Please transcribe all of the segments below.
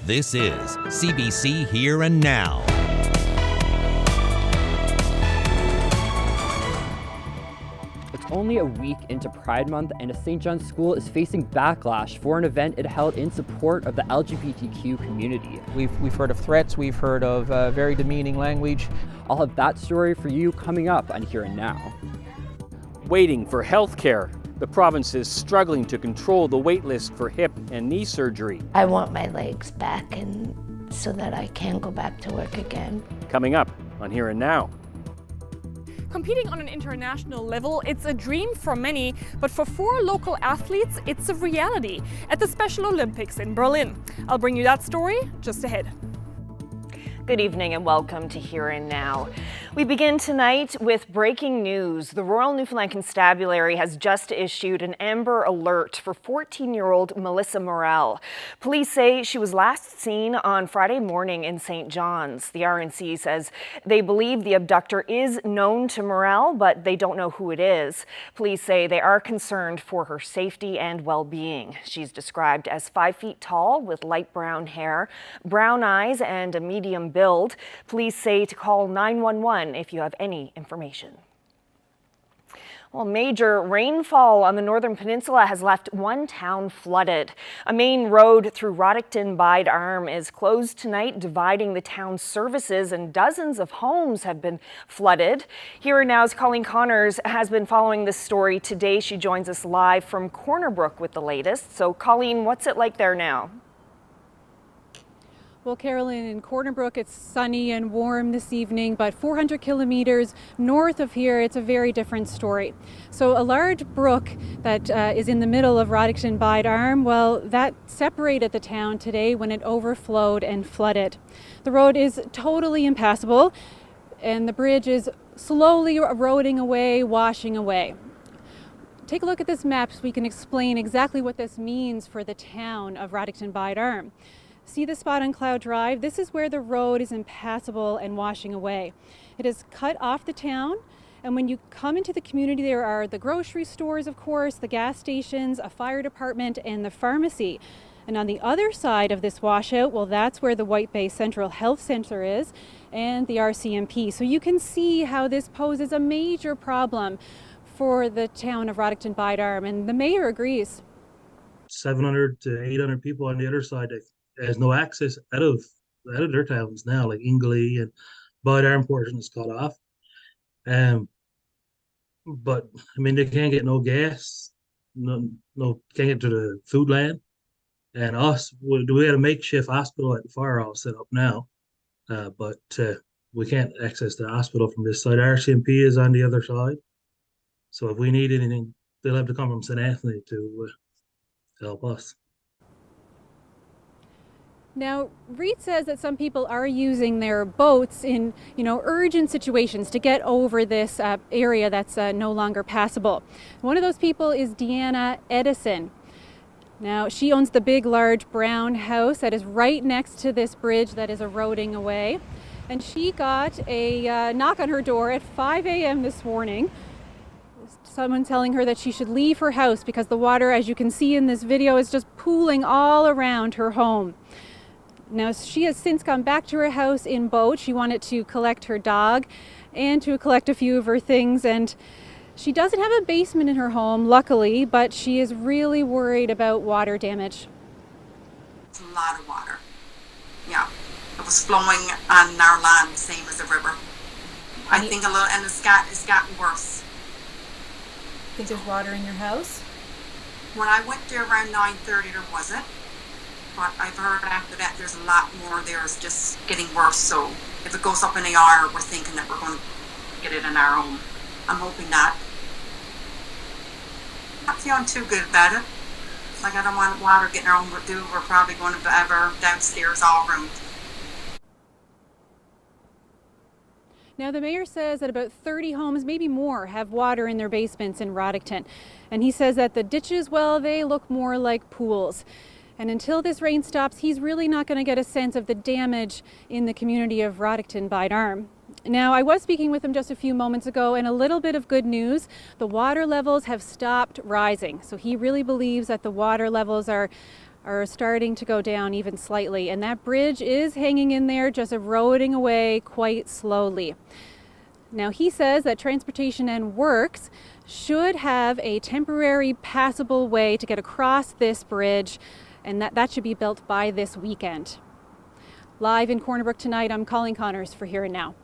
This is CBC Here and Now. It's only a week into Pride Month and a St. John's school is facing backlash for an event it held in support of the LGBTQ community. We've heard of threats, we've heard of very demeaning language. I'll have that story for you coming up on Here and Now. Waiting for health care. The province is struggling to control the wait list for hip and knee surgery. I want my legs back and so that I can go back to work again. Coming up on Here and Now. Competing on an international level, it's a dream for many, but for 4 local athletes, it's a reality at the Special Olympics in Berlin. I'll bring you that story just ahead. Good evening and welcome to Here and Now. We begin tonight with breaking news. The Royal Newfoundland Constabulary has just issued an Amber Alert for 14-year-old Melissa Morel. Police say she was last seen on Friday morning in St. John's. The RNC says they believe the abductor is known to Morel, but they don't know who it is. Police say they are concerned for her safety and well-being. She's described as 5 feet tall with light brown hair, brown eyes, and a medium build. Police say to call 911 if you have any information. Well, major rainfall on the Northern Peninsula has left one town flooded. A main road through Roddickton Bide Arm is closed tonight, dividing the town's services, and dozens of homes have been flooded. Here and Now's Colleen Connors has been following this story today. She joins us live from Corner Brook with the latest. So, Colleen, what's it like there now? Well, Carolyn, in Corner Brook, it's sunny and warm this evening, but 400 kilometers north of here, it's a very different story. So a large brook that is in the middle of Roddickton Bide Arm, well, that separated the town today when it overflowed and flooded. The road is totally impassable, and the bridge is slowly eroding away, washing away. Take a look at this map so we can explain exactly what this means for the town of Roddickton Bide Arm. See the spot on Cloud Drive? This is where the road is impassable and washing away. It is cut off the town, and when you come into the community, there are the grocery stores, of course, the gas stations, a fire department, and the pharmacy. And on the other side of this washout, well, that's where the White Bay Central Health Center is and the RCMP. So you can see how this poses a major problem for the town of Roddickton Bide Arm, and the mayor agrees. 700 to 800 people on the other side has no access out of their towns now, like Ingley and Bide Arm portion is cut off. But I mean, they can't get no gas, no can't get to the food land. And we had a makeshift hospital at the firehouse set up now, but we can't access the hospital from this side. RCMP is on the other side, so if we need anything, they'll have to come from St. Anthony to help us. Now, Reed says that some people are using their boats in, urgent situations to get over this area that's no longer passable. One of those people is Deanna Edison. Now, she owns the big, large brown house that is right next to this bridge that is eroding away. And she got a knock on her door at 5 a.m. this morning. Someone telling her that she should leave her house because the water, as you can see in this video, is just pooling all around her home. Now, she has since gone back to her house in boat. She wanted to collect her dog and to collect a few of her things. And she doesn't have a basement in her home, luckily, but she is really worried about water damage. It's a lot of water. Yeah. It was flowing on our land, same as the river. I think a little, and it's gotten worse. Think there's water in your house? When I went there around 9:30, there wasn't. But I've heard after that there's a lot more there. It's just getting worse. So if it goes up in the hour, we're thinking that we're going to get it in our own. I'm hoping not. Not feeling too good about it. Like I don't want water getting our own. We're probably going to have our downstairs all roomed. Now, the mayor says that about 30 homes, maybe more, have water in their basements in Roddickton. And he says that the ditches, well, they look more like pools. And until this rain stops, he's really not going to get a sense of the damage in the community of Roddickton Bide Arm. Now, I was speaking with him just a few moments ago, and a little bit of good news. The water levels have stopped rising. So he really believes that the water levels are are starting to go down even slightly, and that bridge is hanging in there, just eroding away quite slowly. Now, he says that Transportation and Works should have a temporary passable way to get across this bridge, and that should be built by this weekend. Live in Corner Brook tonight, I'm Colleen Connors for Here and Now.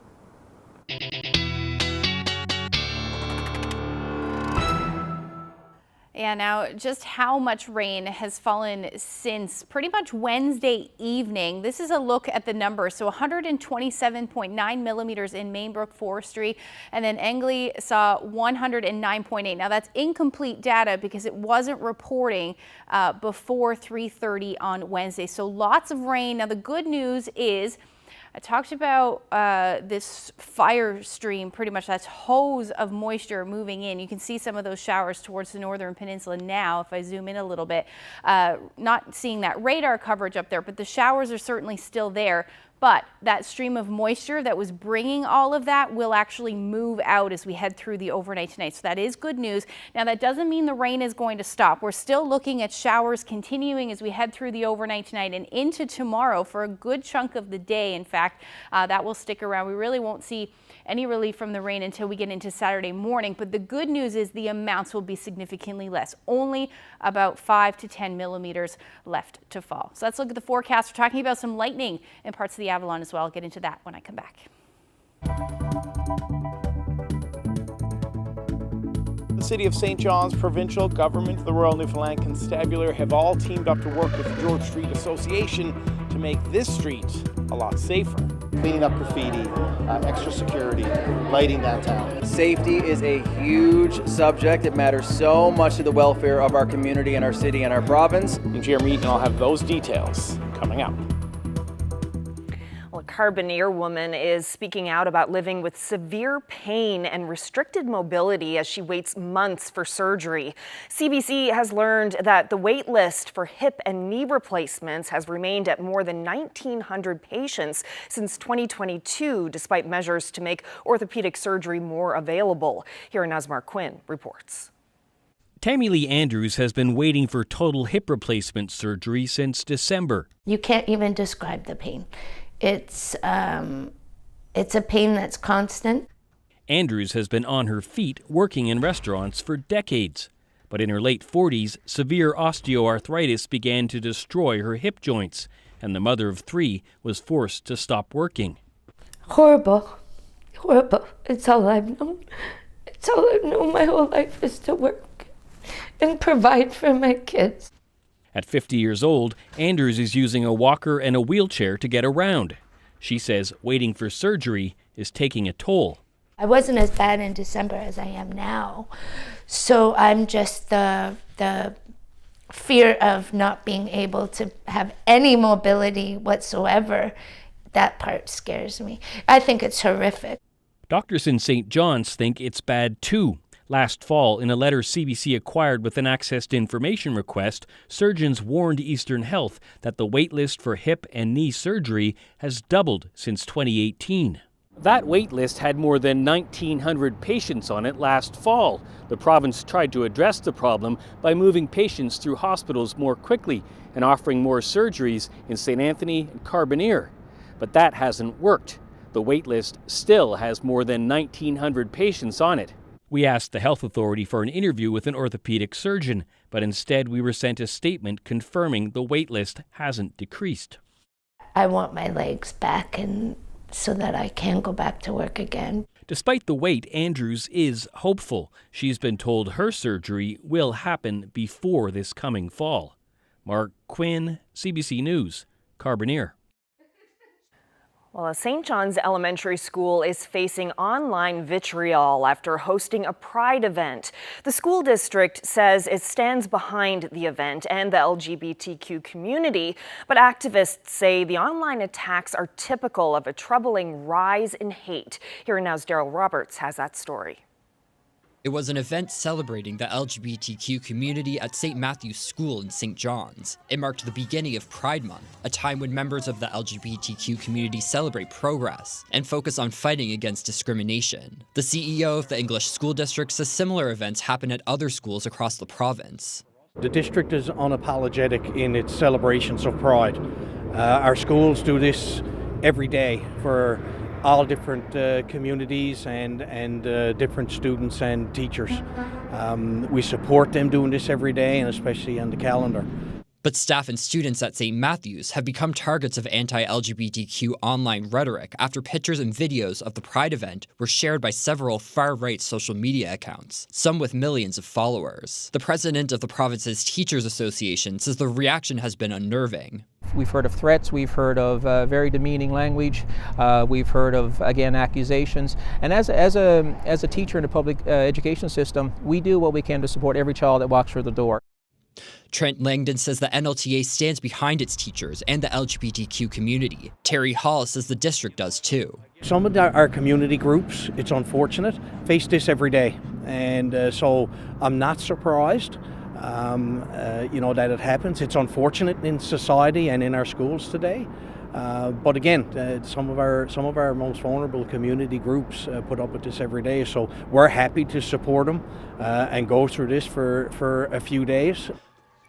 Yeah, now just how much rain has fallen since pretty much Wednesday evening. This is a look at the numbers. So 127.9 millimeters in Mainbrook Forestry, and then Angley saw 109.8. Now that's incomplete data because it wasn't reporting before 3:30 on Wednesday. So lots of rain. Now the good news is I talked about this fire stream, pretty much that's hose of moisture moving in. You can see some of those showers towards the northern peninsula now. If I zoom in a little bit, not seeing that radar coverage up there, but the showers are certainly still there. But that stream of moisture that was bringing all of that will actually move out as we head through the overnight tonight. So that is good news. Now that doesn't mean the rain is going to stop. We're still looking at showers continuing as we head through the overnight tonight and into tomorrow for a good chunk of the day. In fact, that will stick around. We really won't see any relief from the rain until we get into Saturday morning. But the good news is the amounts will be significantly less, only about 5 to 10 millimeters left to fall. So let's look at the forecast. We're talking about some lightning in parts of the Avalon as well. I'll get into that when I come back. The City of St. John's, provincial government, the Royal Newfoundland Constabulary have all teamed up to work with the George Street Association to make this street a lot safer. Cleaning up graffiti, extra security, lighting downtown. Safety is a huge subject. It matters so much to the welfare of our community and our city and our province. And Jeremy and I'll have those details coming up. Well, a Carbonear woman is speaking out about living with severe pain and restricted mobility as she waits months for surgery. CBC has learned that the wait list for hip and knee replacements has remained at more than 1,900 patients since 2022, despite measures to make orthopedic surgery more available. Here Nazmar Quinn reports. Tammy Lee Andrews has been waiting for total hip replacement surgery since December. You can't even describe the pain. It's a pain that's constant. Andrews has been on her feet working in restaurants for decades. But in her late 40s, severe osteoarthritis began to destroy her hip joints, and the mother of 3 was forced to stop working. Horrible. Horrible. It's all I've known. It's all I've known my whole life is to work and provide for my kids. At 50 years old, Andrews is using a walker and a wheelchair to get around. She says waiting for surgery is taking a toll. I wasn't as bad in December as I am now. So I'm just the fear of not being able to have any mobility whatsoever. That part scares me. I think it's horrific. Doctors in St. John's think it's bad too. Last fall, in a letter CBC acquired with an access to information request, surgeons warned Eastern Health that the wait list for hip and knee surgery has doubled since 2018. That wait list had more than 1,900 patients on it last fall. The province tried to address the problem by moving patients through hospitals more quickly and offering more surgeries in St. Anthony and Carbonear. But that hasn't worked. The wait list still has more than 1,900 patients on it. We asked the health authority for an interview with an orthopedic surgeon, but instead we were sent a statement confirming the wait list hasn't decreased. I want my legs back and so that I can go back to work again. Despite the wait, Andrews is hopeful. She's been told her surgery will happen before this coming fall. Mark Quinn, CBC News, Carbonear. Well, a St. John's Elementary School is facing online vitriol after hosting a Pride event. The school district says it stands behind the event and the LGBTQ community, but activists say the online attacks are typical of a troubling rise in hate. Here Now's Daryl Roberts has that story. It was an event celebrating the LGBTQ community at St. Matthew's School in St. John's. It marked the beginning of Pride Month, a time when members of the LGBTQ community celebrate progress and focus on fighting against discrimination. The CEO of the English School District says similar events happen at other schools across the province. The district is unapologetic in its celebrations of Pride. Our schools do this every day for all different communities and different students and teachers. We support them doing this every day, and especially on the calendar. But staff and students at St. Matthew's have become targets of anti-LGBTQ online rhetoric after pictures and videos of the Pride event were shared by several far-right social media accounts, some with millions of followers. The president of the province's Teachers Association says the reaction has been unnerving. We've heard of threats, we've heard of very demeaning language, we've heard of, again, accusations. And as a teacher in the public education system, we do what we can to support every child that walks through the door. Trent Langdon says the NLTA stands behind its teachers and the LGBTQ community. Terry Hall says the district does too. Some of our community groups, it's unfortunate, face this every day. And so I'm not surprised, that it happens. It's unfortunate in society and in our schools today. But again, some of our most vulnerable community groups put up with this every day. So we're happy to support them and go through this for a few days.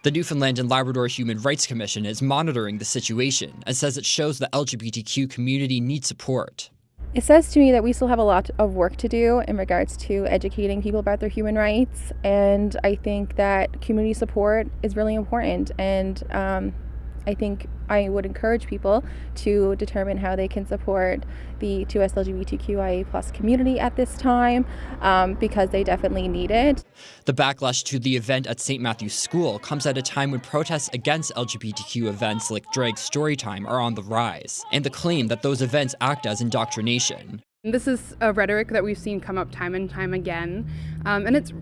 The Newfoundland and Labrador Human Rights Commission is monitoring the situation and says it shows the LGBTQ community needs support. It says to me that we still have a lot of work to do in regards to educating people about their human rights, and I think that community support is really important, and I think I would encourage people to determine how they can support the 2S LGBTQIA+ community at this time because they definitely need it. The backlash to the event at St. Matthew's School comes at a time when protests against LGBTQ events like Drag Storytime are on the rise, and the claim that those events act as indoctrination. This is a rhetoric that we've seen come up time and time again. And it's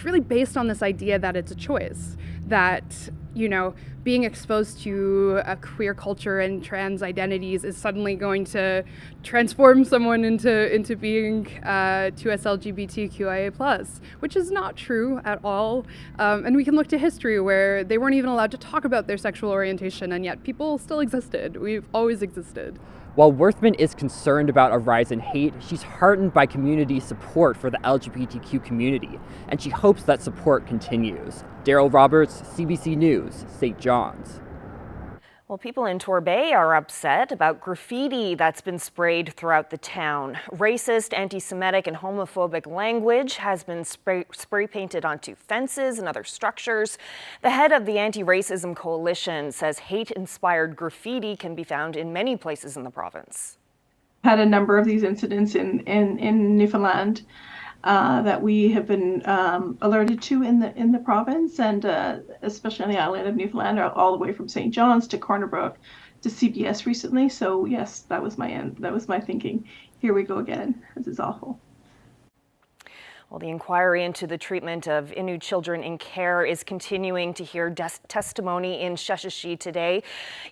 really based on this idea that it's a choice, that, being exposed to a queer culture and trans identities is suddenly going to transform someone into being 2S LGBTQIA+, which is not true at all. And we can look to history where they weren't even allowed to talk about their sexual orientation, and yet people still existed. We've always existed. While Worthman is concerned about a rise in hate, she's heartened by community support for the LGBTQ community, and she hopes that support continues. Daryl Roberts, CBC News, St. John's. Well, people in Torbay are upset about graffiti that's been sprayed throughout the town. Racist, anti-Semitic, and homophobic language has been spray painted onto fences and other structures. The head of the Anti-Racism Coalition says hate-inspired graffiti can be found in many places in the province. Had a number of these incidents in Newfoundland that we have been alerted to in the province, and especially on the island of Newfoundland, all the way from St. John's to Cornerbrook to CBS recently. So yes, that was my thinking. Here we go again. This is awful. Well, the inquiry into the treatment of Innu children in care is continuing to hear testimony in Sheshatshiu today.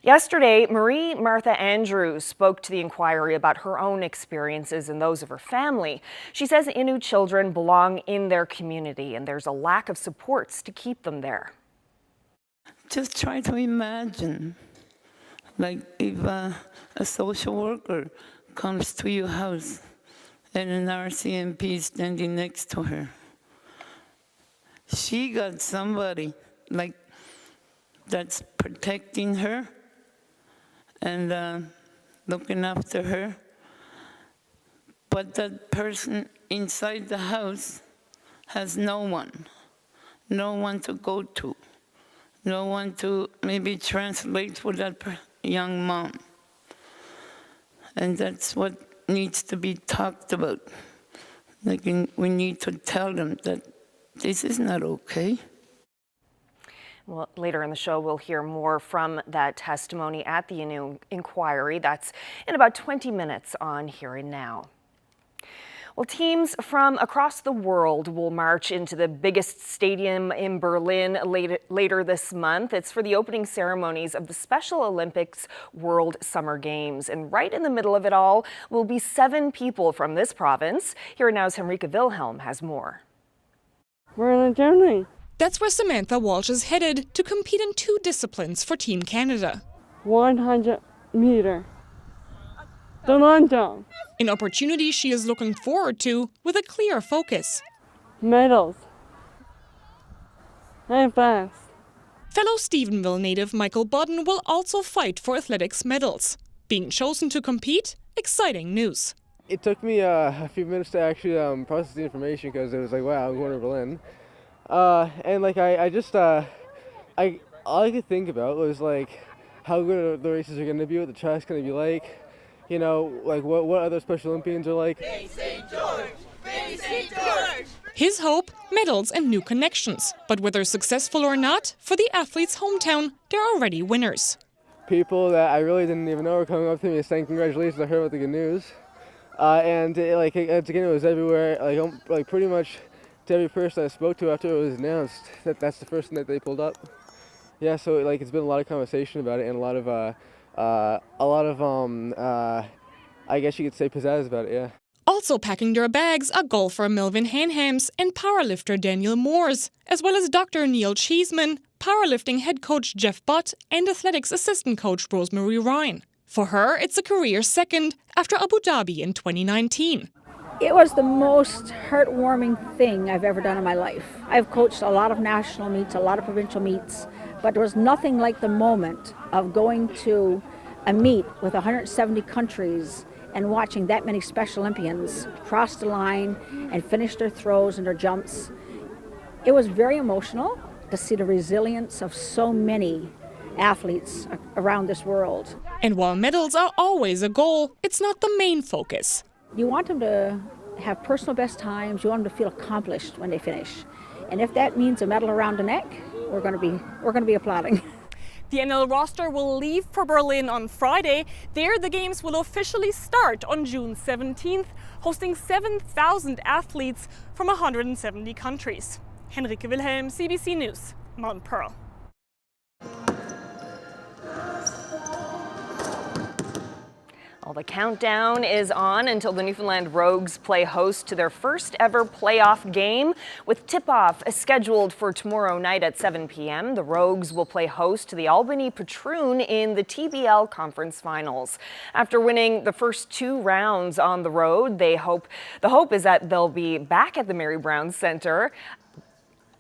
Yesterday, Marie Martha Andrews spoke to the inquiry about her own experiences and those of her family. She says Innu children belong in their community and there's a lack of supports to keep them there. Just try to imagine, like if a social worker comes to your house and an RCMP standing next to her. She got somebody like that's protecting her and looking after her. But that person inside the house has no one to go to, no one to maybe translate for that young mom. And that's what needs to be talked about. Like we need to tell them that this is not okay. Well, later in the show, we'll hear more from that testimony at the Innu inquiry. That's in about 20 minutes on Here and Now. Well, teams from across the world will march into the biggest stadium in Berlin later this month. It's for the opening ceremonies of the Special Olympics World Summer Games. And right in the middle of it all will be 7 people from this province. Here Now's Henrika Wilhelm has more. We're on a journey. That's where Samantha Walsh is headed to compete in 2 disciplines for Team Canada. 100 meter. The long jump. An opportunity she is looking forward to with a clear focus. Medals. I'm fast. Fellow Stephenville native Michael Budden will also fight for athletics medals. Being chosen to compete, exciting news. It took me a few minutes to actually process the information because it was like, wow, I'm going to Berlin. And like all I could think about was like how good the races are going to be, what the track's going to be like, you know, like what other Special Olympians are like. St. George! St. George! His hope, medals and new connections. But whether successful or not, for the athlete's hometown, they're already winners. People that I really didn't even know were coming up to me saying congratulations, I heard about the good news. And it was everywhere, like pretty much to every person I spoke to after it was announced, that's the first thing that they pulled up. Yeah, so like it's been a lot of conversation about it and a lot of I guess you could say pizzazz about it, yeah. Also packing their bags are golfer Melvin Hanhams and powerlifter Daniel Moores, as well as Dr. Neil Cheeseman, powerlifting head coach Jeff Butt, and athletics assistant coach Rosemary Ryan. For her, it's a career second after Abu Dhabi in 2019. It was the most heartwarming thing I've ever done in my life. I've coached a lot of national meets, a lot of provincial meets, but there was nothing like the moment of going to a meet with 170 countries and watching that many Special Olympians cross the line and finish their throws and their jumps. It was very emotional to see the resilience of so many athletes around this world. And while medals are always a goal, it's not the main focus. You want them to have personal best times, you want them to feel accomplished when they finish. And if that means a medal around the neck, we're going to be applauding. The NL roster will leave for Berlin on Friday. There, the Games will officially start on June 17th, hosting 7,000 athletes from 170 countries. Henrike Wilhelm, CBC News, Mount Pearl. Well, the countdown is on until the Newfoundland Rogues play host to their first ever playoff game. With tip-off scheduled for tomorrow night at 7 p.m., the Rogues will play host to the Albany Patroon in the TBL Conference Finals. After winning the first 2 rounds on the road, the hope is that they'll be back at the Mary Brown Center.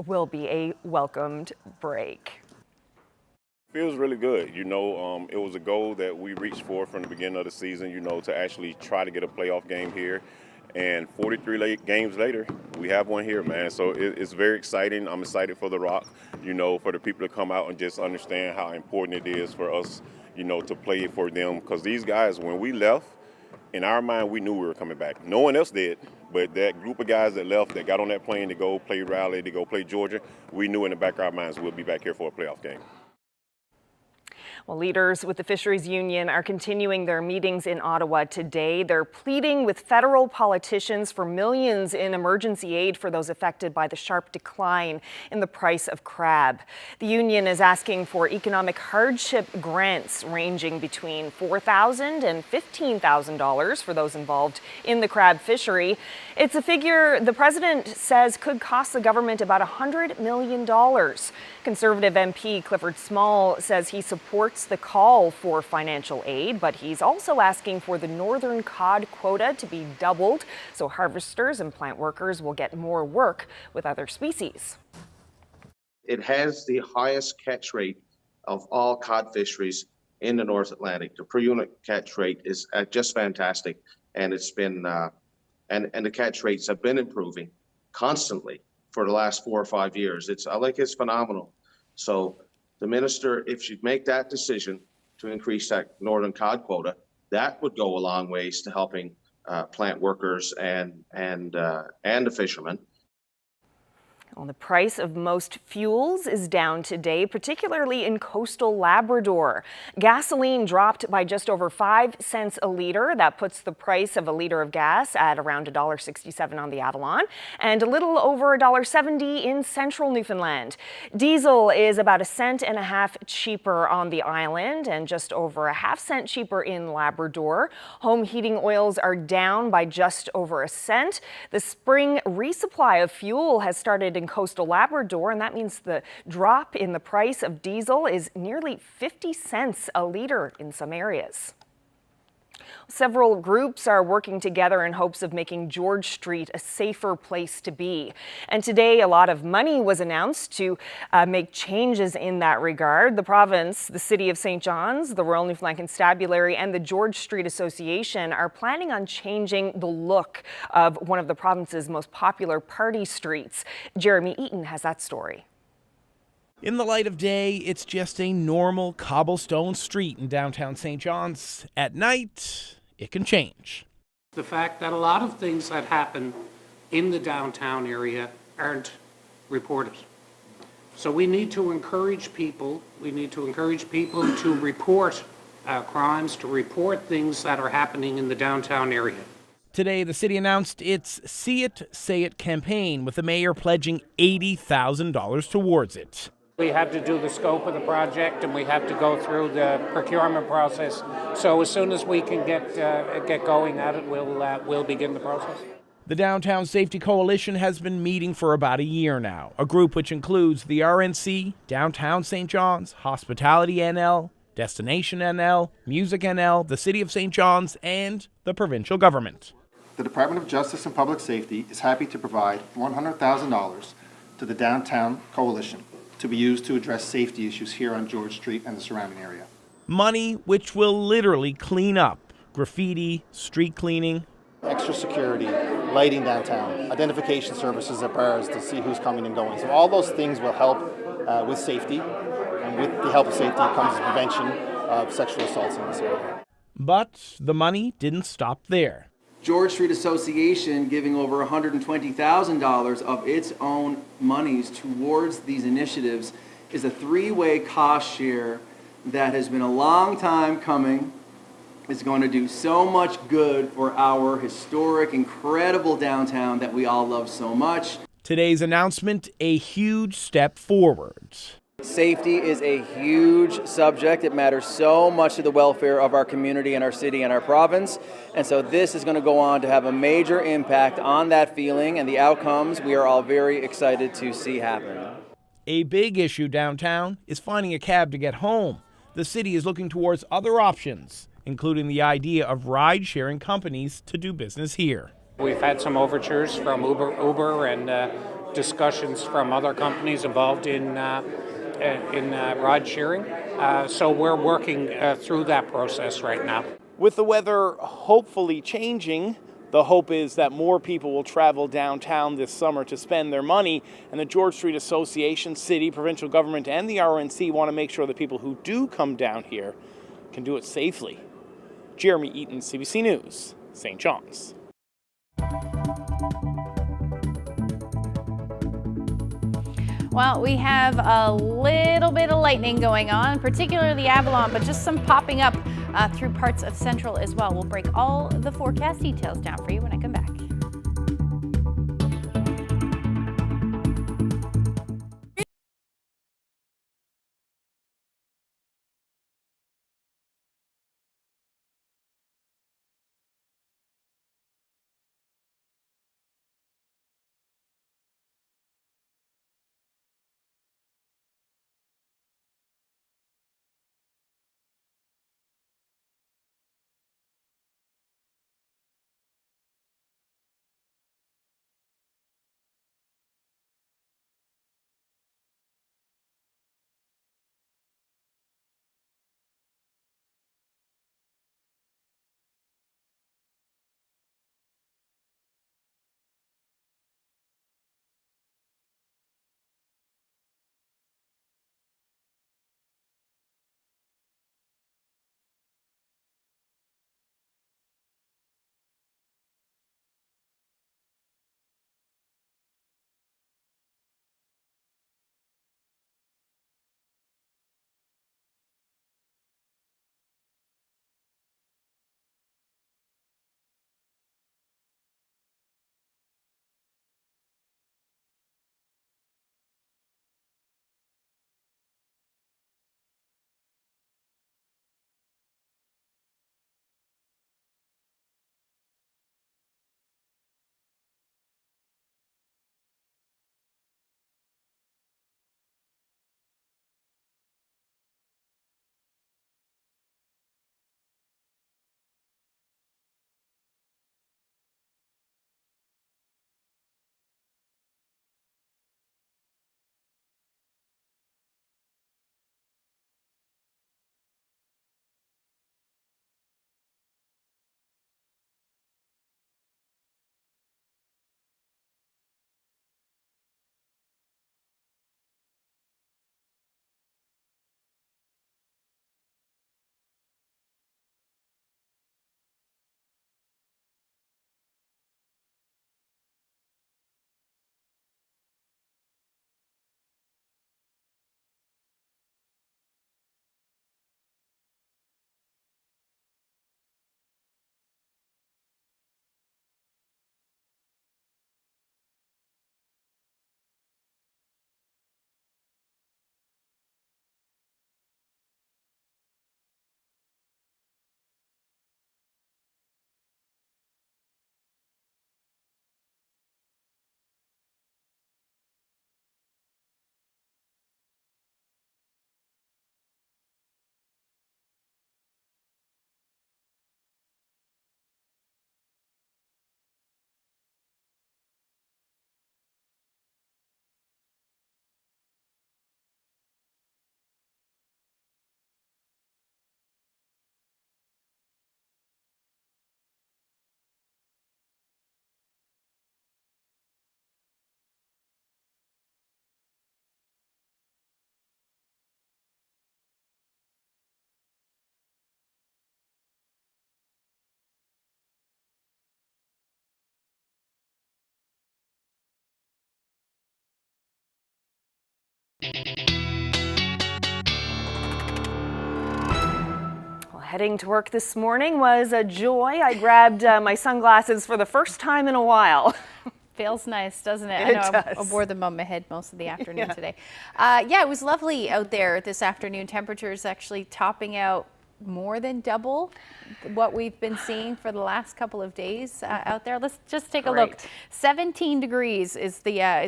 Will be a welcomed break. Feels really good. You know, it was a goal that we reached for from the beginning of the season, you know, to actually try to get a playoff game here. And 43 games later, we have one here, man. So it's very exciting. I'm excited for the Rock, you know, for the people to come out and just understand how important it is for us, you know, to play for them. Because these guys, when we left, in our mind, we knew we were coming back. No one else did, but that group of guys that left, that got on that plane to go play Raleigh, to go play Georgia, we knew in the back of our minds we'll be back here for a playoff game. Well, leaders with the Fisheries Union are continuing their meetings in Ottawa today. They're pleading with federal politicians for millions in emergency aid for those affected by the sharp decline in the price of crab. The union is asking for economic hardship grants ranging between $4,000 and $15,000 for those involved in the crab fishery. It's a figure the president says could cost the government about $100 million. Conservative MP Clifford Small says he supports the call for financial aid, but he's also asking for the northern cod quota to be doubled so harvesters and plant workers will get more work with other species. It has the highest catch rate of all cod fisheries in the North Atlantic. The per unit catch rate is just fantastic, and it's been and the catch rates have been improving constantly for the last 4 or 5 years. It's phenomenal. So the minister, if she'd make that decision to increase that northern cod quota, that would go a long ways to helping plant workers and the fishermen. Well, the price of most fuels is down today, particularly in coastal Labrador. Gasoline dropped by just over 5 cents a litre. That puts the price of a litre of gas at around $1.67 on the Avalon and a little over $1.70 in central Newfoundland. Diesel is about 1.5 cents cheaper on the island and just over 0.5 cents cheaper in Labrador. Home heating oils are down by just over 1 cent. The spring resupply of fuel has started in coastal Labrador, and that means the drop in the price of diesel is nearly 50 cents a litre in some areas. Several groups are working together in hopes of making George Street a safer place to be. And today, a lot of money was announced to make changes in that regard. The province, the City of St. John's, the Royal Newfoundland Constabulary, and the George Street Association are planning on changing the look of one of the province's most popular party streets. Jeremy Eaton has that story. In the light of day, it's just a normal cobblestone street in downtown St. John's. At night, it can change. The fact that a lot of things that happen in the downtown area aren't reported. So we need to encourage people. We need to encourage people to report crimes, to report things that are happening in the downtown area. Today, the city announced its See It, Say It campaign, with the mayor pledging $80,000 towards it. We have to do the scope of the project, and we have to go through the procurement process. So as soon as we can get going at it, we'll begin the process. The Downtown Safety Coalition has been meeting for about a year now, a group which includes the RNC, Downtown St. John's, Hospitality NL, Destination NL, Music NL, the City of St. John's, and the provincial government. The Department of Justice and Public Safety is happy to provide $100,000 to the Downtown Coalition to be used to address safety issues here on George Street and the surrounding area. Money which will literally clean up graffiti, street cleaning, extra security, lighting downtown, identification services at bars to see who's coming and going. So all those things will help with safety, and with the help of safety comes the prevention of sexual assaults in this area. But the money didn't stop there. George Street Association giving over $120,000 of its own monies towards these initiatives is a three-way cost share that has been a long time coming. It's going to do so much good for our historic, incredible downtown that we all love so much. Today's announcement, a huge step forward. Safety is a huge subject. It matters so much to the welfare of our community and our city and our province. And so this is going to go on to have a major impact on that feeling and the outcomes we are all very excited to see happen. A big issue downtown is finding a cab to get home. The city is looking towards other options, including the idea of ride-sharing companies to do business here. We've had some overtures from Uber and discussions from other companies involved in ride sharing. So we're working through that process right now. With the weather hopefully changing, the hope is that more people will travel downtown this summer to spend their money, and the George Street Association, city, provincial government, and the RNC want to make sure that people who do come down here can do it safely. Jeremy Eaton, CBC News, St. John's. Well, we have a little bit of lightning going on, particularly Avalon, but just some popping up through parts of Central as well. We'll break all the forecast details down for you when I come back. Heading to work this morning was a joy. I grabbed my sunglasses for the first time in a while. Feels nice, doesn't it? It I know does. I wore them on my head most of the afternoon Yeah. today. Yeah, it was lovely out there this afternoon. Temperatures actually topping out more than double what we've been seeing for the last couple of days out there. Let's just take a look. 17 degrees is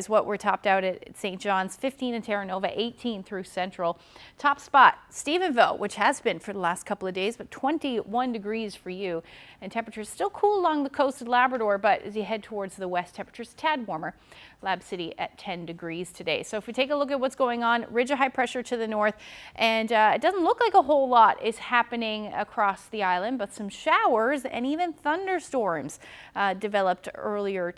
what we're topped out at St. John's, 15 in Terra Nova, 18 through Central. Top spot, Stephenville, which has been for the last couple of days, but 21 degrees for you. And temperatures still cool along the coast of Labrador, but as you head towards the west, temperatures a tad warmer. Lab City at 10 degrees today. So if we take a look at what's going on, ridge of high pressure to the north, and it doesn't look like a whole lot is happening across the island, but some showers and even thunderstorms developed earlier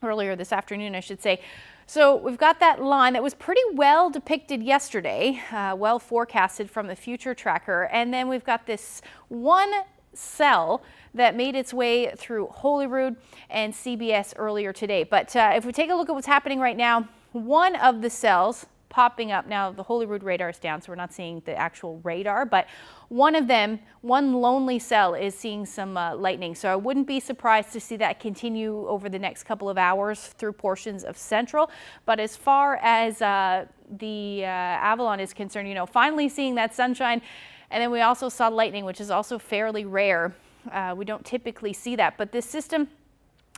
this afternoon, I should say. So we've got that line that was pretty well depicted yesterday, well forecasted from the future tracker, and then we've got this one cell that made its way through Holyrood and CBS earlier today. But if we take a look at what's happening right now, one of the cells popping up. Now the Holyrood radar is down, so we're not seeing the actual radar, but one of them, one lonely cell, is seeing some lightning. So I wouldn't be surprised to see that continue over the next couple of hours through portions of Central. But as far as the Avalon is concerned, you know, finally seeing that sunshine. And then we also saw lightning, which is also fairly rare. We don't typically see that, but this system,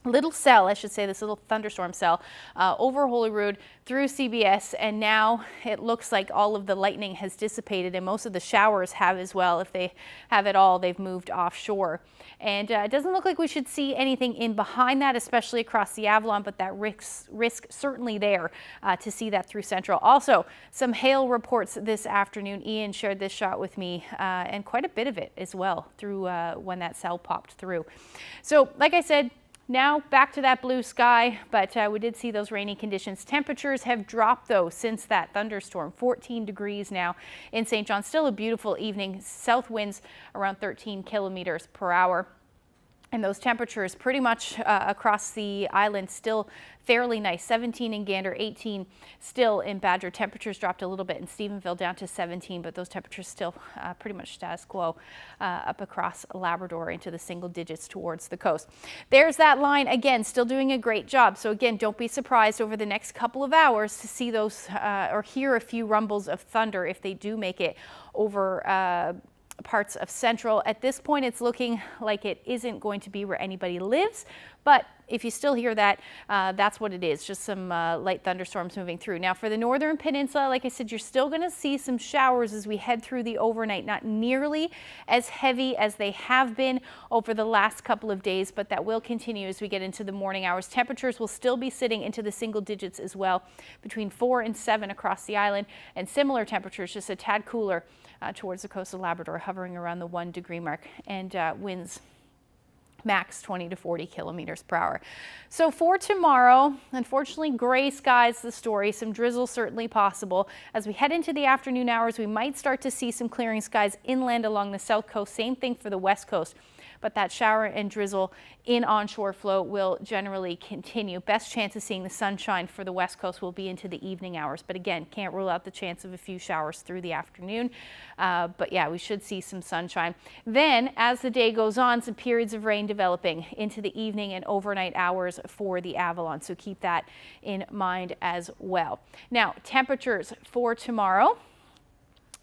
little cell, I should say, this little thunderstorm cell over Holyrood through CBS, and now it looks like all of the lightning has dissipated, and most of the showers have as well. If they have it all, they've moved offshore. And it doesn't look like we should see anything in behind that, especially across the Avalon, but that risk certainly there to see that through Central. Also, some hail reports this afternoon. Ian shared this shot with me, and quite a bit of it as well through when that cell popped through. So, like I said, now back to that blue sky, but we did see those rainy conditions. Temperatures have dropped though since that thunderstorm, 14 degrees now in St. John. Still a beautiful evening. South winds around 13 kilometers per hour. And those temperatures pretty much across the island still fairly nice. 17 in Gander, 18 still in Badger. Temperatures dropped a little bit in Stephenville down to 17, but those temperatures still pretty much status quo up across Labrador into the single digits towards the coast. There's that line again, still doing a great job. So again, don't be surprised over the next couple of hours to see those or hear a few rumbles of thunder if they do make it over parts of Central. At this point, it's looking like it isn't going to be where anybody lives, but if you still hear that, that's what it is, just some light thunderstorms moving through. Now for the northern peninsula, like I said, you're still going to see some showers as we head through the overnight, not nearly as heavy as they have been over the last couple of days, but that will continue as we get into the morning hours. Temperatures will still be sitting into the single digits as well, between 4 and 7 across the island, and similar temperatures, just a tad cooler towards the coast of Labrador, hovering around the 1 degree mark, and winds max 20 to 40 kilometers per hour. So for tomorrow, unfortunately, gray skies the story. Some drizzle certainly possible. As we head into the afternoon hours, we might start to see some clearing skies inland along the south coast. Same thing for the west coast. But that shower and drizzle in onshore flow will generally continue. Best chance of seeing the sunshine for the west coast will be into the evening hours. But again, can't rule out the chance of a few showers through the afternoon. But yeah, we should see some sunshine. Then as the day goes on, some periods of rain developing into the evening and overnight hours for the Avalon. So keep that in mind as well. Now, temperatures for tomorrow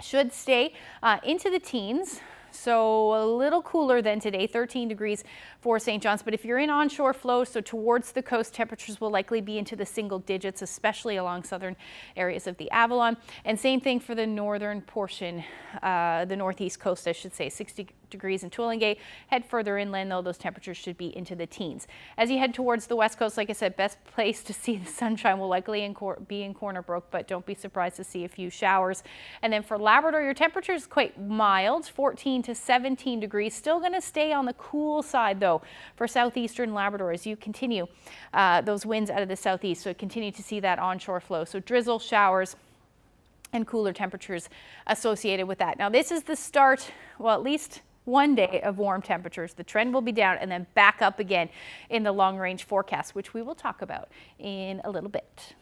should stay into the teens. So a little cooler than today, 13 degrees for St. John's. But if you're in onshore flow, so towards the coast, temperatures will likely be into the single digits, especially along southern areas of the Avalon. And same thing for the northern portion, the northeast coast, I should say, 60 degrees in Twillingate. Head further inland, though, those temperatures should be into the teens. As you head towards the west coast, like I said, best place to see the sunshine will likely be in Corner Brook, but don't be surprised to see a few showers. And then for Labrador, your temperature is quite mild, 14 to 17 degrees. Still going to stay on the cool side, though, for southeastern Labrador as you continue those winds out of the southeast. So continue to see that onshore flow. So drizzle, showers, and cooler temperatures associated with that. Now, this is the start, well, at least one day of warm temperatures. The trend will be down and then back up again in the long range forecast, which we will talk about in a little bit.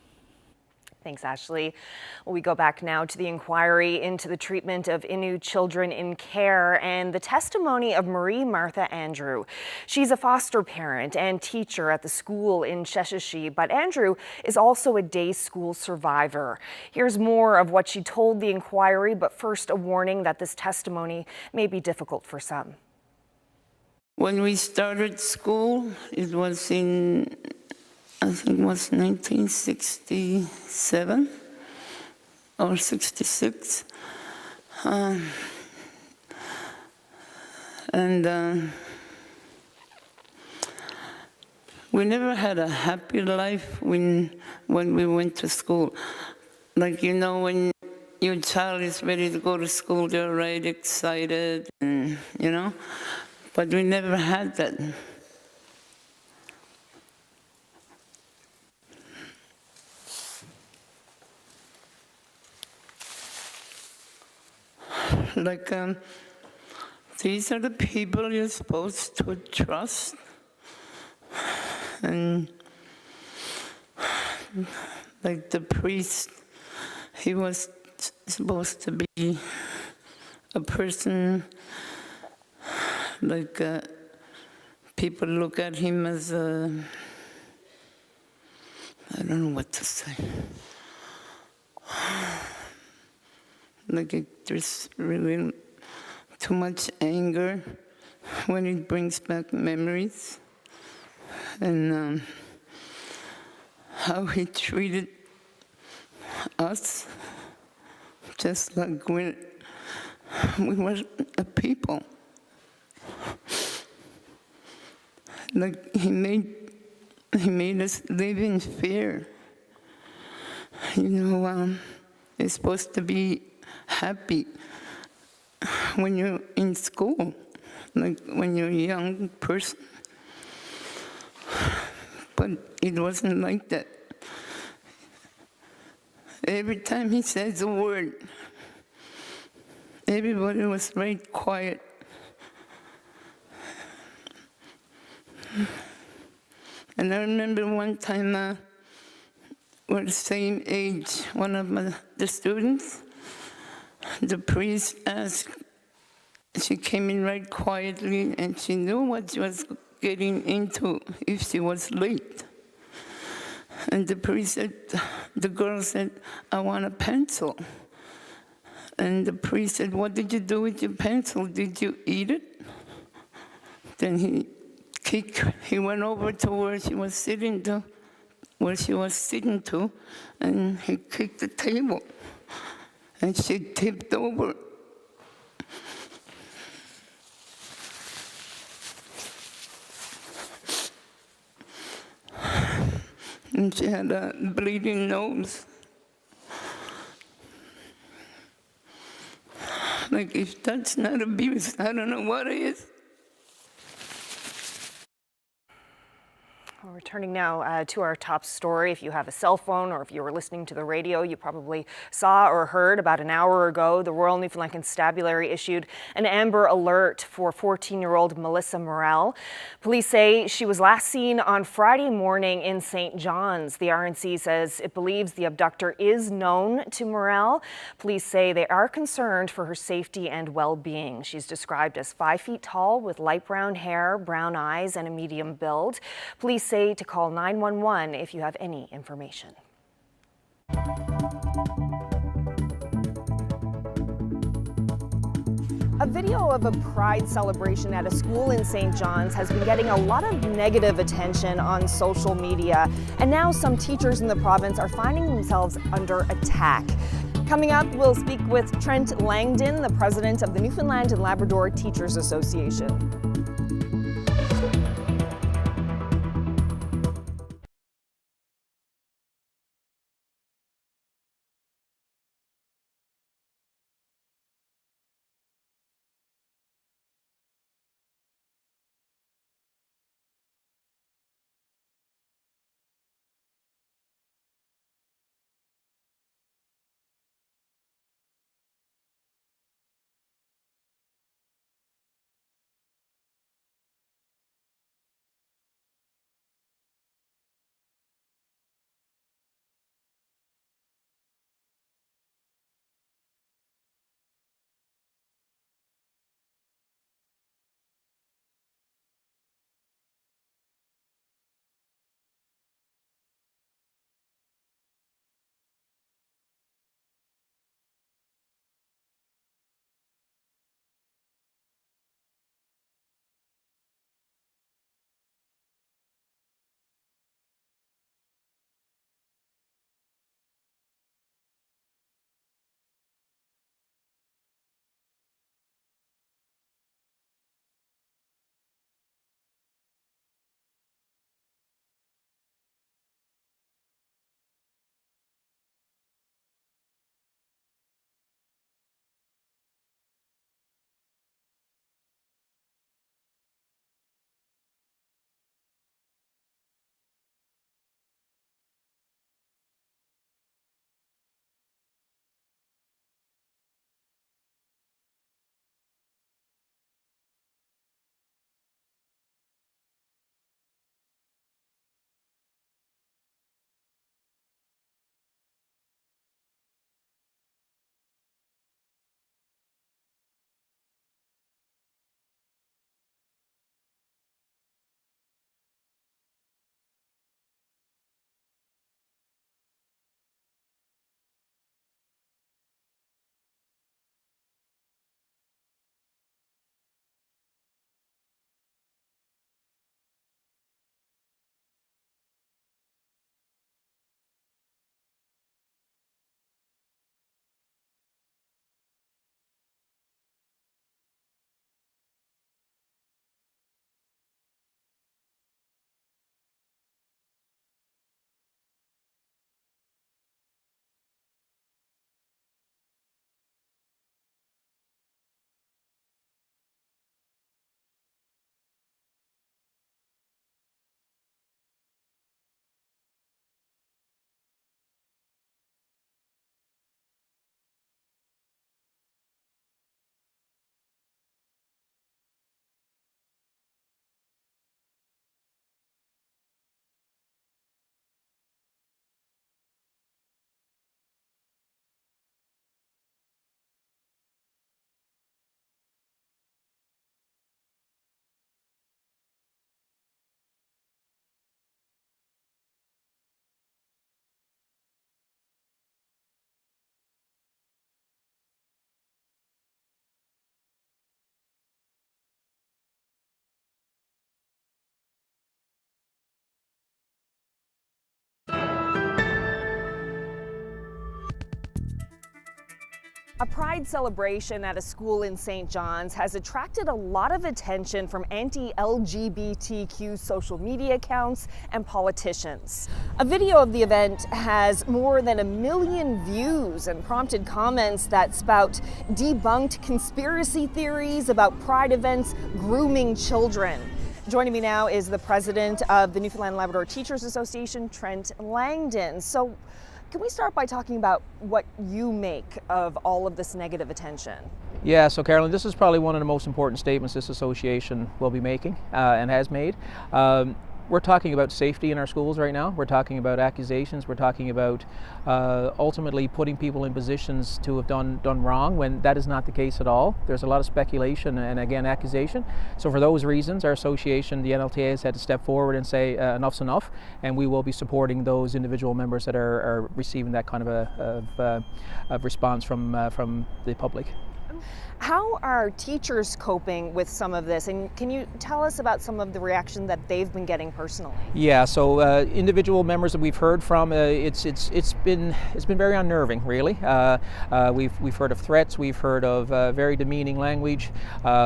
Thanks, Ashley. Well, we go back now to the inquiry into the treatment of Innu children in care and the testimony of Marie Martha Andrew. She's a foster parent and teacher at the school in Sheshatshiu, but Andrew is also a day school survivor. Here's more of what she told the inquiry, but first a warning that this testimony may be difficult for some. When we started school, it was in, I think it was 1967 or 66. We never had a happy life when we went to school. Like, you know, when your child is ready to go to school, they're right excited, and, you know, but we never had that. Like, these are the people you're supposed to trust. And like the priest, he was supposed to be a person, like people look at him as a, I don't know what to say. Like there's really too much anger when it brings back memories. And how he treated us, just like we were a people. Like he made us live in fear. You know, it's supposed to be happy when you're in school, like when you're a young person. But it wasn't like that. Every time he says a word, everybody was right quiet. And I remember one time, we're the same age, one of the students, the priest asked, she came in right quietly and she knew what she was getting into if she was late. And the priest said, the girl said, I want a pencil. And the priest said, what did you do with your pencil? Did you eat it? Then he went over to where she was sitting to, and he kicked the table. And she tipped over. And she had a bleeding nose. Like, if that's not abuse, I don't know what is. We're turning now to our top story. If you have a cell phone or if you were listening to the radio, you probably saw or heard about an hour ago, the Royal Newfoundland Constabulary issued an Amber Alert for 14-year-old Melissa Morel. Police say she was last seen on Friday morning in St. John's. The RNC says it believes the abductor is known to Morel. Police say they are concerned for her safety and well-being. She's described as 5 feet tall with light brown hair, brown eyes, and a medium build. Police say to call 911 if you have any information. A video of a pride celebration at a school in St. John's has been getting a lot of negative attention on social media, and now some teachers in the province are finding themselves under attack. Coming up, we'll speak with Trent Langdon, the president of the Newfoundland and Labrador Teachers Association. A pride celebration at a school in St. John's has attracted a lot of attention from anti-LGBTQ social media accounts and politicians. A video of the event has more than 1 million views and prompted comments that spout debunked conspiracy theories about pride events grooming children. Joining me now is the president of the Newfoundland and Labrador Teachers Association, Trent Langdon. So, can we start by talking about what you make of all of this negative attention? Yeah, so Carolyn, this is probably one of the most important statements this association will be making and has made. We're talking about safety in our schools right now. We're talking about accusations. We're talking about ultimately putting people in positions to have done wrong when that is not the case at all. There's a lot of speculation and, again, accusation. So for those reasons, our association, the NLTA, has had to step forward and say enough's enough, and we will be supporting those individual members that are receiving that kind of response from the public. How are teachers coping with some of this, and can you tell us about some of the reaction that they've been getting personally? Yeah, so individual members that we've heard from, it's been very unnerving, really. We've heard of threats, we've heard of very demeaning language,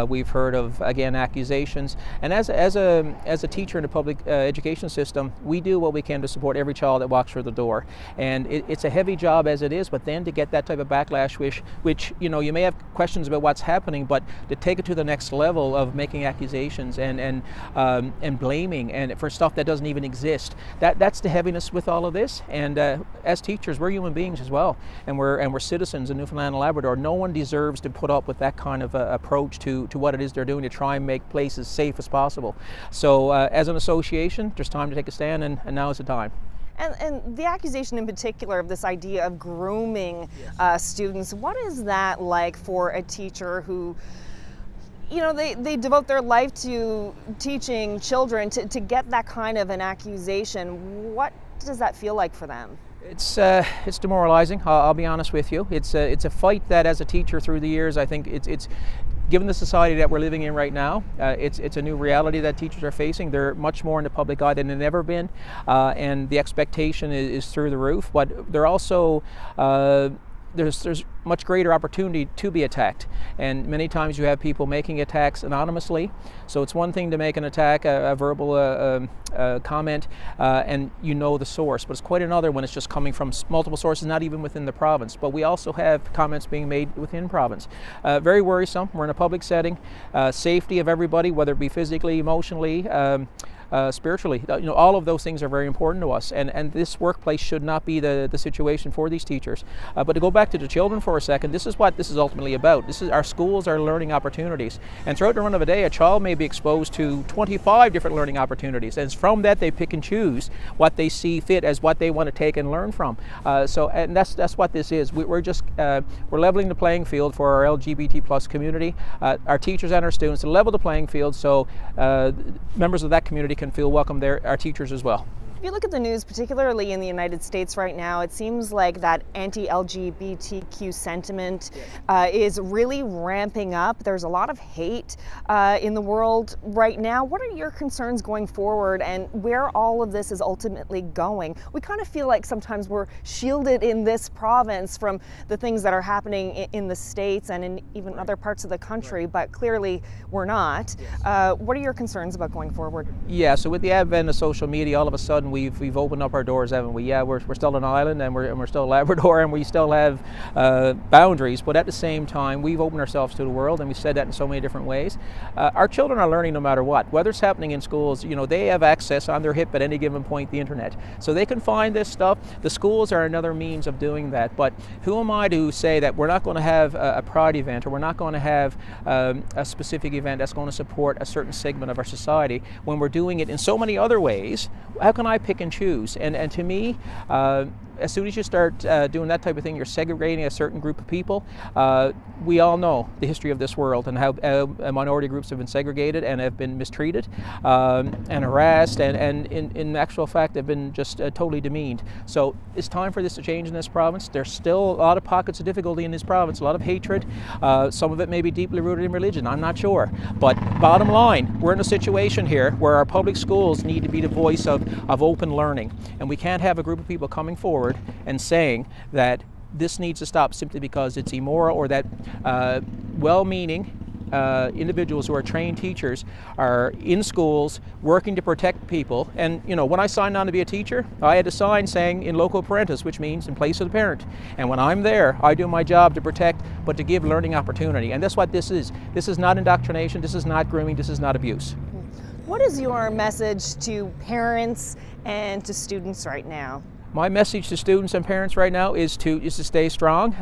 we've heard of, again, accusations. And as a teacher in the public education system, we do what we can to support every child that walks through the door. And it's a heavy job as it is, but then to get that type of backlash, which you know, you may have questions about what's happening, but to take it to the next level of making accusations and blaming and for stuff that doesn't even exist, that's the heaviness with all of this. And as teachers, we're human beings as well, and we're citizens in Newfoundland and Labrador. No one deserves to put up with that kind of approach to what it is they're doing to try and make places safe as possible. So as an association, there's time to take a stand, and now is the time. And the accusation in particular of this idea of grooming students, what is that like for a teacher who, you know, they devote their life to teaching children to get that kind of an accusation? What does that feel like for them? It's demoralizing. I'll be honest with you. It's a fight that, as a teacher through the years, I think it's given the society that we're living in right now, it's a new reality that teachers are facing. They're much more in the public eye than they've ever been, and the expectation is through the roof. But they're also there's much greater opportunity to be attacked, and many times you have people making attacks anonymously. So it's one thing to make an attack, a verbal comment, and you know the source, but it's quite another when it's just coming from multiple sources, not even within the province. But we also have comments being made within province. Very worrisome. We're in a public setting. Safety of everybody, whether it be physically, emotionally, spiritually, you know, all of those things are very important to us, and this workplace should not be the situation for these teachers. But to go back to the children for a second, this is what this is ultimately about. This is our schools are learning opportunities, and throughout the run of a day, a child may be exposed to 25 different learning opportunities, and from that they pick and choose what they see fit as what they want to take and learn from. And that's what this is. We're leveling the playing field for our LGBT plus community, our teachers and our students, to level the playing field so members of that community can feel welcome there, our teachers as well. If you look at the news, particularly in the United States right now, it seems like that anti-LGBTQ sentiment is really ramping up. There's a lot of hate in the world right now. What are your concerns going forward, and where all of this is ultimately going? We kind of feel like sometimes we're shielded in this province from the things that are happening in the States and in even other parts of the country, but clearly we're not. What are your concerns about going forward? Yeah, so with the advent of social media, all of a sudden we've opened up our doors, haven't we? Yeah, we're still an island, and we're still Labrador, and we still have boundaries, but at the same time we've opened ourselves to the world, and we've said that in so many different ways. Our children are learning no matter what, whether it's happening in schools. You know, they have access on their hip at any given point, the internet, so they can find this stuff. The schools are another means of doing that, but who am I to say that we're not going to have a pride event, or we're not going to have a specific event that's going to support a certain segment of our society when we're doing it in so many other ways? How can I pick and choose? And to me, as soon as you start doing that type of thing, you're segregating a certain group of people. We all know the history of this world and how minority groups have been segregated and have been mistreated and harassed, and in actual fact have been just totally demeaned. So it's time for this to change in this province. There's still a lot of pockets of difficulty in this province, a lot of hatred. Some of it may be deeply rooted in religion, I'm not sure. But bottom line, we're in a situation here where our public schools need to be the voice of open learning. And we can't have a group of people coming forward and saying that this needs to stop simply because it's immoral, or that well-meaning individuals who are trained teachers are in schools working to protect people. And you know, when I signed on to be a teacher, I had a sign saying in loco parentis, which means in place of the parent. And when I'm there, I do my job to protect, but to give learning opportunity. And that's what this is. This is not indoctrination, this is not grooming, this is not abuse. What is your message to parents and to students right now? My message to students and parents right now is to stay strong.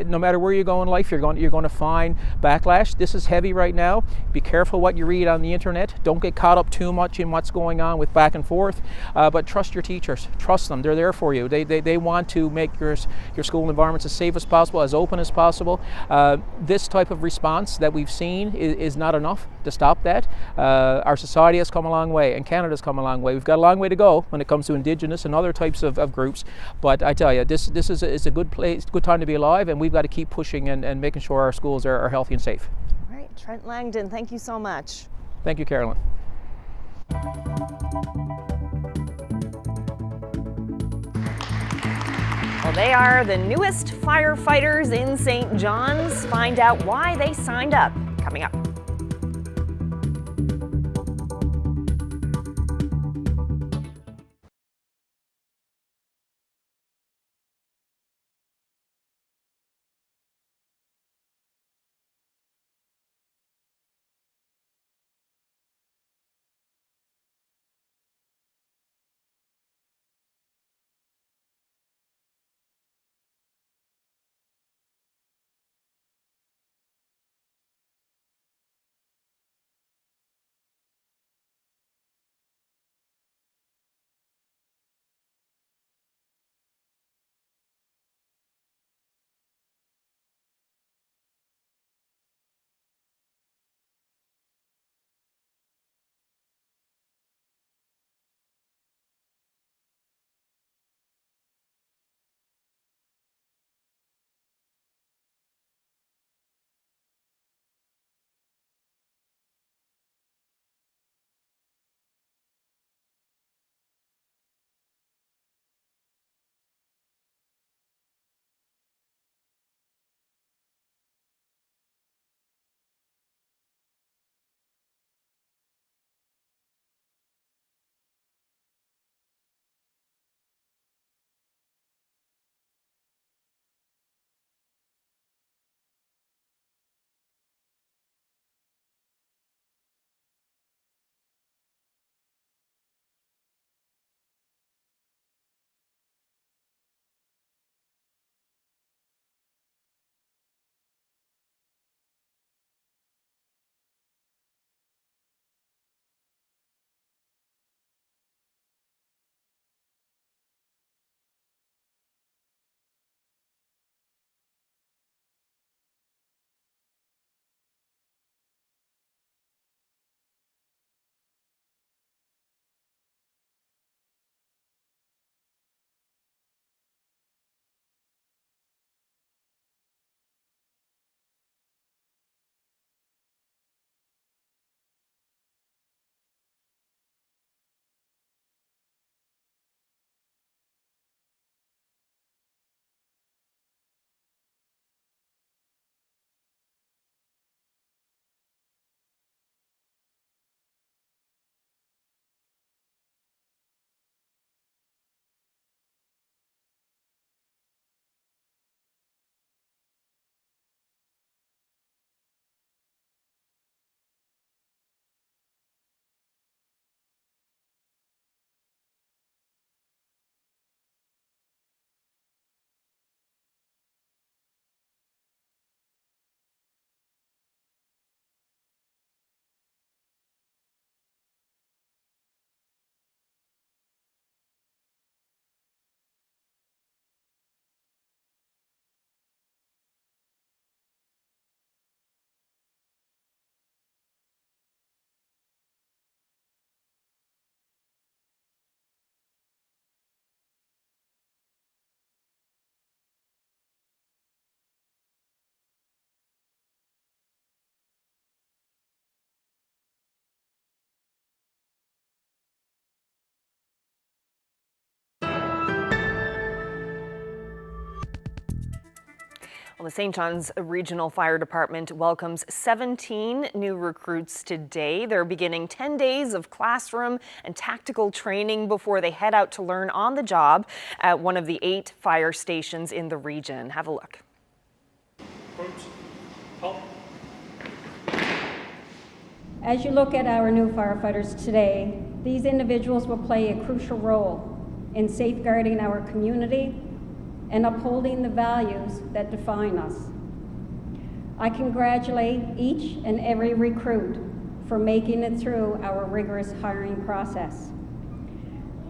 No matter where you go in life, you're going to find backlash. This is heavy right now. Be careful what you read on the internet. Don't get caught up too much in what's going on with back and forth. But trust your teachers. Trust them. They're there for you. They want to make your school environments as safe as possible, as open as possible. This type of response that we've seen is not enough to stop that. Our society has come a long way, and Canada's come a long way. We've got a long way to go when it comes to Indigenous and other types of groups, but I tell you, this is a good place, good time to be alive, and we've got to keep pushing and making sure our schools are healthy and safe. All right, Trent Langdon, thank you so much. Thank you, Carolyn. Well, they are the newest firefighters in St. John's. Find out why they signed up, coming up. Well, the St. John's Regional Fire Department welcomes 17 new recruits today. They're beginning 10 days of classroom and tactical training before they head out to learn on the job at one of the 8 fire stations in the region. Have a look. As you look at our new firefighters today, these individuals will play a crucial role in safeguarding our community and upholding the values that define us. I congratulate each and every recruit for making it through our rigorous hiring process.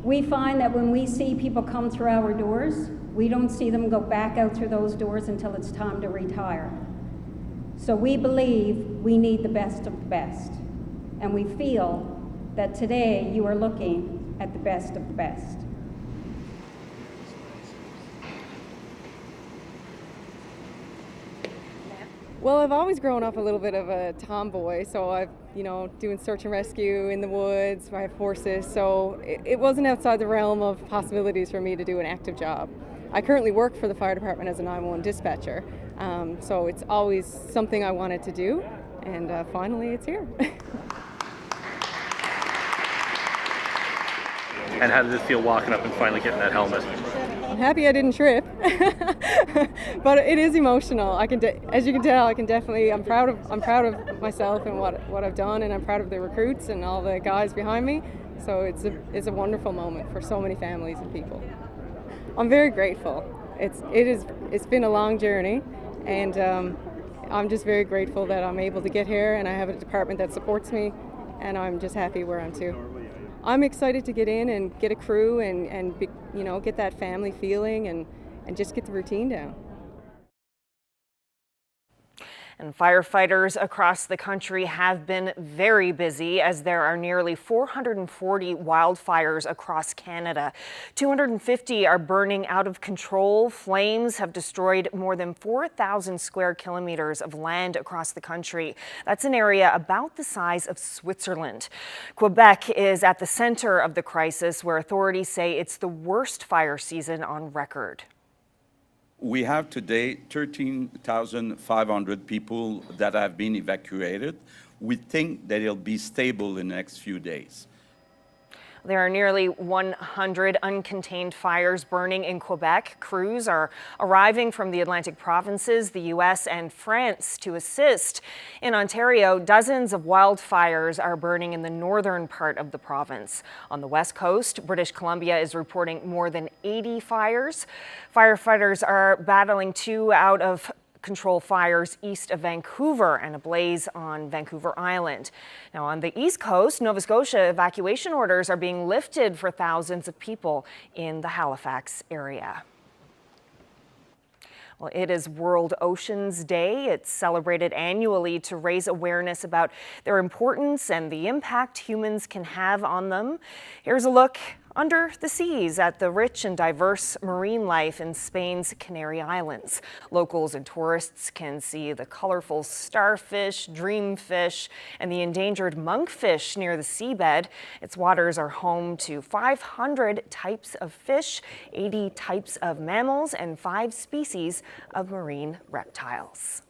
We find that when we see people come through our doors, we don't see them go back out through those doors until it's time to retire. So we believe we need the best of the best, and we feel that today you are looking at the best of the best. Well, I've always grown up a little bit of a tomboy, so I've, doing search and rescue in the woods. I have horses, so it wasn't outside the realm of possibilities for me to do an active job. I currently work for the fire department as a 911 dispatcher, so it's always something I wanted to do, and finally it's here. And how did it feel walking up and finally getting that helmet? I'm happy I didn't trip, but it is emotional. As you can tell, I'm proud of myself and what I've done, and I'm proud of the recruits and all the guys behind me. So it's a wonderful moment for so many families and people. I'm very grateful. It's been a long journey, and I'm just very grateful that I'm able to get here, and I have a department that supports me, and I'm just happy where I'm to. I'm excited to get in and get a crew and get that family feeling and just get the routine down. And firefighters across the country have been very busy as there are nearly 440 wildfires across Canada. 250 are burning out of control. Flames have destroyed more than 4,000 square kilometers of land across the country. That's an area about the size of Switzerland. Quebec is at the center of the crisis, where authorities say it's the worst fire season on record. We have today 13,500 people that have been evacuated. We think that it'll be stable in the next few days. There are nearly 100 uncontained fires burning in Quebec. Crews are arriving from the Atlantic provinces, the U.S., and France to assist. In Ontario, dozens of wildfires are burning in the northern part of the province. On the west coast, British Columbia is reporting more than 80 fires. Firefighters are battling 2 out of control fires east of Vancouver and a blaze on Vancouver Island. Now, on the east coast, Nova Scotia, evacuation orders are being lifted for thousands of people in the Halifax area. Well, it is World Oceans Day. It's celebrated annually to raise awareness about their importance and the impact humans can have on them. Here's a look under the seas at the rich and diverse marine life in Spain's Canary Islands. Locals and tourists can see the colorful starfish, dreamfish, and the endangered monkfish near the seabed. Its waters are home to 500 types of fish, 80 types of mammals, and 5 species of marine reptiles.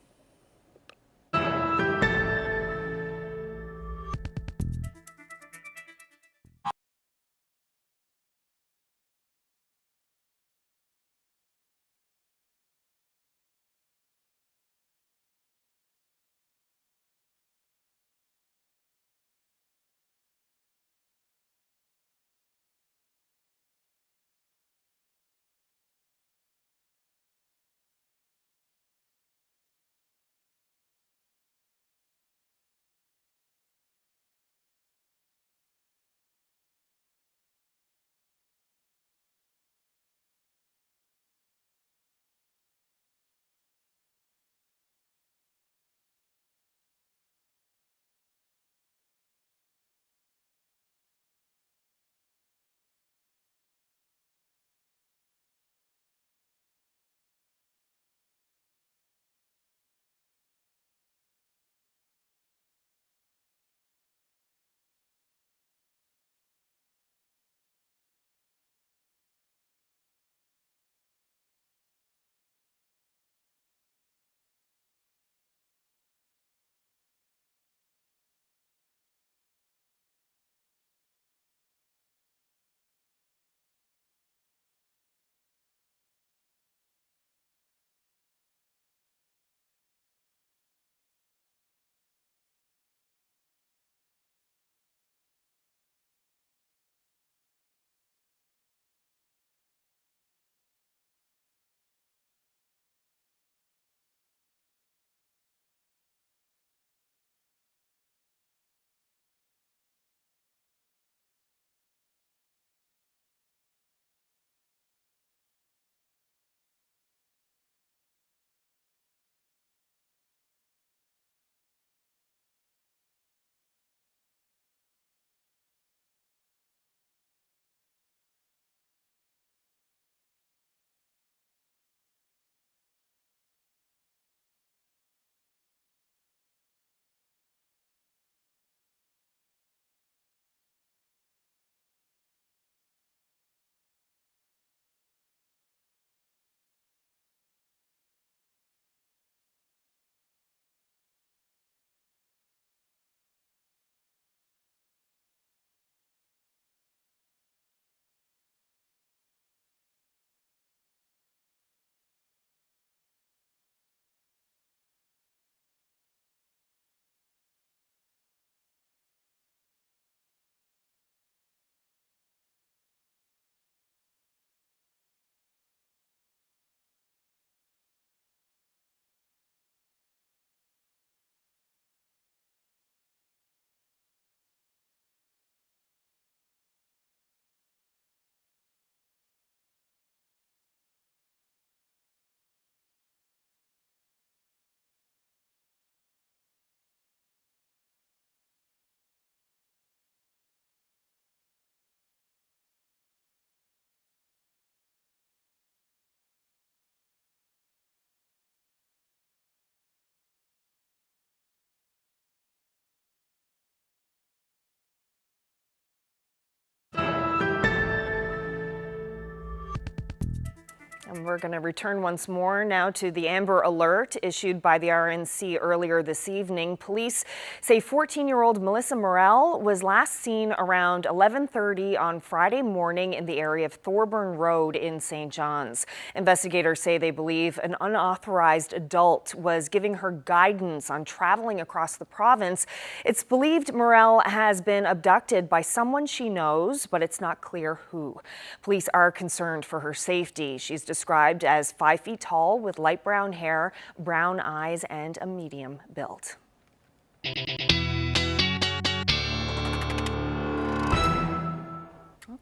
And we're going to return once more now to the Amber Alert issued by the RNC earlier this evening. Police say 14-year-old Melissa Morel was last seen around 11:30 on Friday morning in the area of Thorburn Road in St. John's. Investigators say they believe an unauthorized adult was giving her guidance on traveling across the province. It's believed Morel has been abducted by someone she knows, but it's not clear who. Police are concerned for her safety. She's described as 5 feet tall with light brown hair, brown eyes, and a medium build.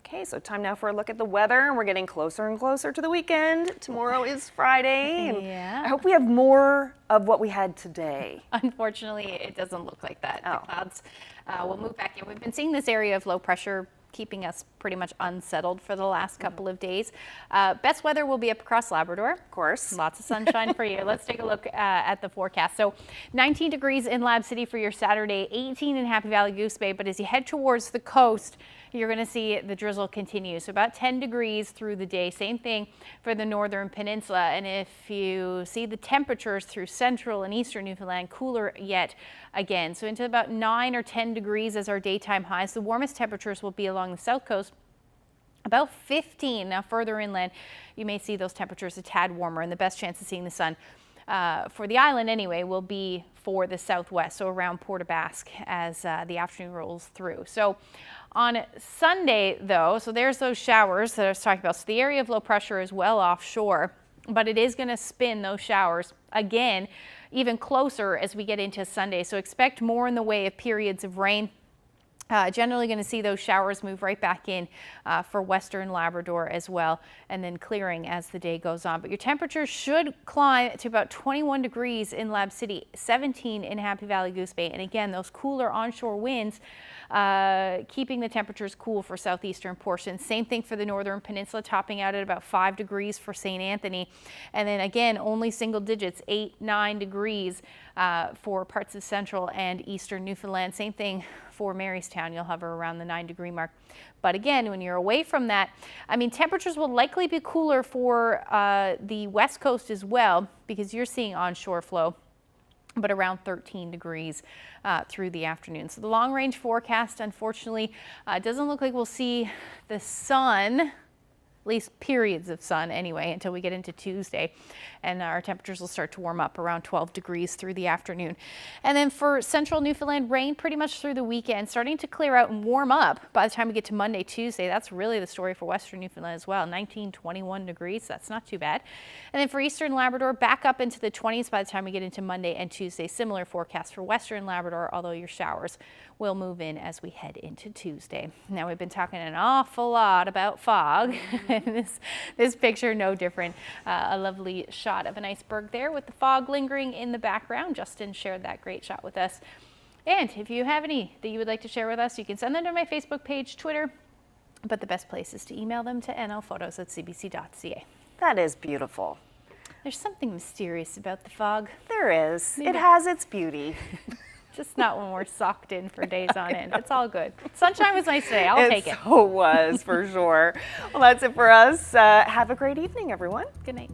Okay, so time now for a look at the weather. We're getting closer and closer to the weekend. Tomorrow is Friday. And yeah. I hope we have more of what we had today. Unfortunately, it doesn't look like that. The clouds will move back in. We've been seeing this area of low pressure keeping us pretty much unsettled for the last couple of days. Best weather will be up across Labrador. Of course. Lots of sunshine for you. Let's take a look at the forecast. So 19 degrees in Lab City for your Saturday, 18 in Happy Valley Goose Bay, but as you head towards the coast, you're going to see the drizzle continue. So about 10 degrees through the day. Same thing for the northern peninsula. And if you see the temperatures through central and eastern Newfoundland, cooler yet again. So into about 9 or 10 degrees as our daytime highs. The warmest temperatures will be along the south coast. About 15. Now further inland, you may see those temperatures a tad warmer, and the best chance of seeing the sun for the island anyway will be for the southwest, so around Port aux Basques as the afternoon rolls through. So on Sunday though, so there's those showers that I was talking about. So the area of low pressure is well offshore, but it is going to spin those showers again even closer as we get into Sunday. So expect more in the way of periods of rain. Generally going to see those showers move right back in for western Labrador as well, and then clearing as the day goes on. But your temperatures should climb to about 21 degrees in Lab City, 17 in Happy Valley Goose Bay. And again, those cooler onshore winds keeping the temperatures cool for southeastern portions. Same thing for the northern peninsula, topping out at about 5 degrees for St. Anthony. And then again, only single digits, 8, 9 degrees for parts of central and eastern Newfoundland. Same thing for Marystown, you'll hover around the 9-degree mark. But again, when you're away from that, I mean, temperatures will likely be cooler for the west coast as well, because you're seeing onshore flow, but around 13 degrees through the afternoon. So the long range forecast, unfortunately, doesn't look like we'll see the sun, at least periods of sun anyway, until we get into Tuesday. And our temperatures will start to warm up around 12 degrees through the afternoon. And then for central Newfoundland, rain pretty much through the weekend, starting to clear out and warm up by the time we get to Monday, Tuesday. That's really the story for western Newfoundland as well. 19, 21 degrees, that's not too bad. And then for eastern Labrador, back up into the 20s by the time we get into Monday and Tuesday. Similar forecast for western Labrador, although your showers will move in as we head into Tuesday. Now, we've been talking an awful lot about fog. This picture, no different. A lovely shot of an iceberg there with the fog lingering in the background. Justin shared that great shot with us. And if you have any that you would like to share with us, you can send them to my Facebook page, Twitter, but the best place is to email them to nlphotos@cbc.ca. That is beautiful. There's something mysterious about the fog. There is. It has its beauty. Just not when we're socked in for days on end. It's all good. Sunshine was nice today. I'll take it. It so was, for sure. Well, that's it for us. Have a great evening, everyone. Good night.